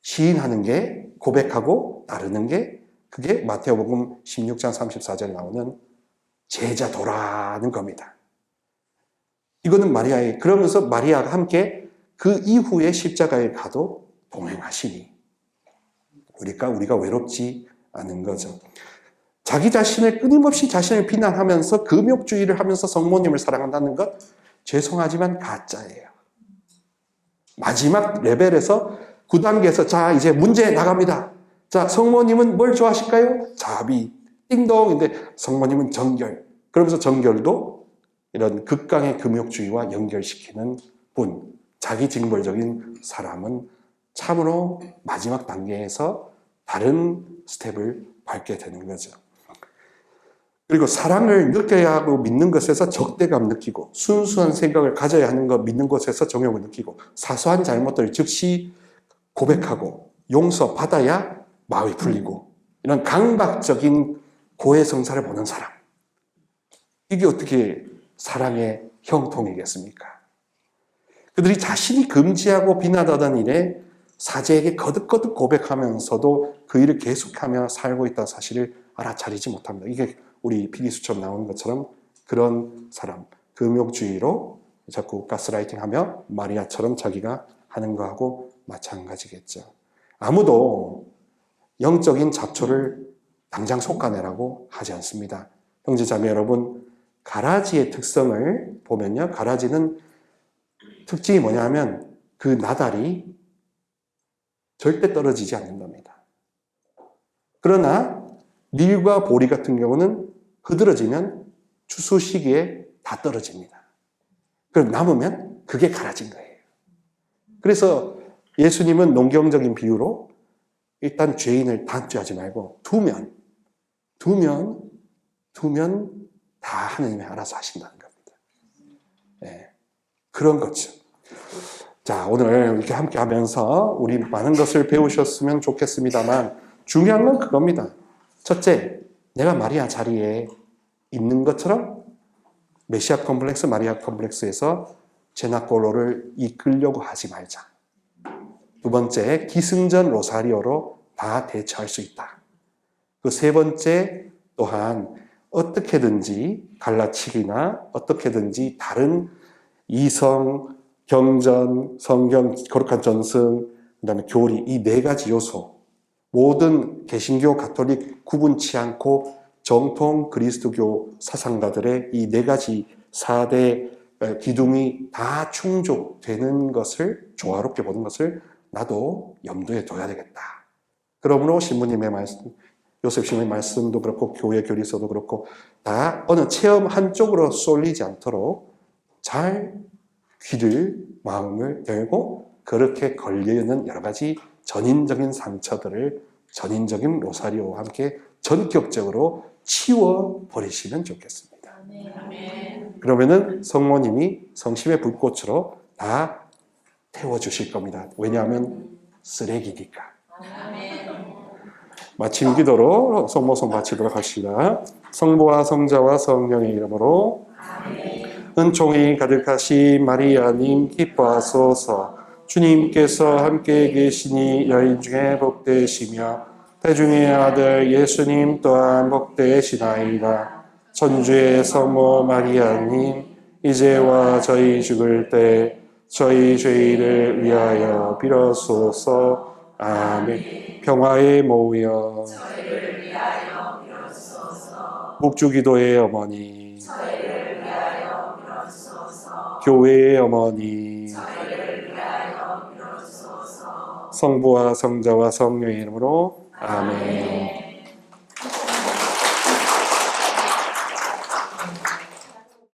시인하는 게, 고백하고 따르는 게, 그게 마태복음 16장 34절 나오는 제자도라는 겁니다. 이거는 그러면서 마리아가 함께 그 이후에 십자가에 가도 동행하시니 우리가 외롭지 않은 거죠. 자기 자신을 끊임없이 자신을 비난하면서 금욕주의를 하면서 성모님을 사랑한다는 것, 죄송하지만 가짜예요. 마지막 레벨에서 9단계에서 자 이제 문제 나갑니다. 자, 성모님은 뭘 좋아하실까요? 자비, 띵동인데 성모님은 정결. 그러면서 정결도 이런 극강의 금욕주의와 연결시키는 분, 자기 징벌적인 사람은 참으로 마지막 단계에서 다른 스텝을 밟게 되는 거죠. 그리고 사랑을 느껴야 하고 믿는 것에서 적대감 느끼고, 순수한 생각을 가져야 하는 것 믿는 것에서 정욕을 느끼고, 사소한 잘못들을 즉시 고백하고 용서받아야 마음이 풀리고, 이런 강박적인 고해성사를 보는 사람, 이게 어떻게 사랑의 형통이겠습니까? 그들이 자신이 금지하고 비난하던 일에 사제에게 거듭거듭 고백하면서도 그 일을 계속하며 살고 있다는 사실을 알아차리지 못합니다. 이게 우리 피기수처럼 나오는 것처럼 그런 사람, 금욕주의로 자꾸 가스라이팅하며 마리아처럼 자기가 하는 거하고 마찬가지겠죠. 아무도 영적인 잡초를 당장 솎아내라고 하지 않습니다. 형제자매 여러분, 가라지의 특성을 보면요, 가라지는 특징이 뭐냐면 그 나달이 절대 떨어지지 않는답니다. 그러나 밀과 보리 같은 경우는 흐드러지면 추수 시기에 다 떨어집니다. 그럼 남으면 그게 가라진 거예요. 그래서 예수님은 농경적인 비유로 일단 죄인을 단죄하지 말고 두면 다 하나님이 알아서 하신다는 겁니다. 네, 그런 거죠. 자, 오늘 이렇게 함께 하면서 우리 많은 것을 배우셨으면 좋겠습니다만 중요한 건 그겁니다. 첫째, 내가 마리아 자리에 있는 것처럼 메시아 컴플렉스, 마리아 컴플렉스에서 제나꼴로를 이끌려고 하지 말자. 두 번째, 기승전 로사리오로 다 대처할 수 있다. 그 세 번째 또한 어떻게든지 갈라치기나 어떻게든지 다른 이성, 경전, 성경, 거룩한 전승, 그다음에 교리, 이 네 가지 요소, 모든 개신교, 가톨릭 구분치 않고 정통 그리스도교 사상가들의 이 네 가지 4대 기둥이 다 충족되는 것을, 조화롭게 보는 것을 나도 염두에 둬야 되겠다. 그러므로 신부님의 말씀, 요셉 신부의 말씀도 그렇고 교회 교리서도 그렇고 다 어느 체험 한쪽으로 쏠리지 않도록 잘 귀를, 마음을 열고 그렇게 걸려있는 여러 가지 전인적인 상처들을 전인적인 로사리오와 함께 전격적으로 치워버리시면 좋겠습니다. 그러면은 성모님이 성심의 불꽃으로 다 태워주실 겁니다. 왜냐하면 쓰레기니까. 마침 기도로 성모송 마치도록 합시다. 성부와 성자와 성령의 이름으로 은총이 가득하신 마리아님 기뻐하소서. 주님께서 함께 계시니 여인 중에 복되시며 태중의 아들 예수님 또한 복되시나이다. 천주의 성모 마리아님, 이제와 저희 죽을 때 저희 죄를 위하여 빌어소서. 아멘. 평화의 모여 저희를 위하여 빌어소서. 묵주기도의 어머니 저희를 위하여 빌어소서. 교회의 어머니 저희를 위하여 빌어소서. 성부와 성자와 성령의 이름으로 아멘.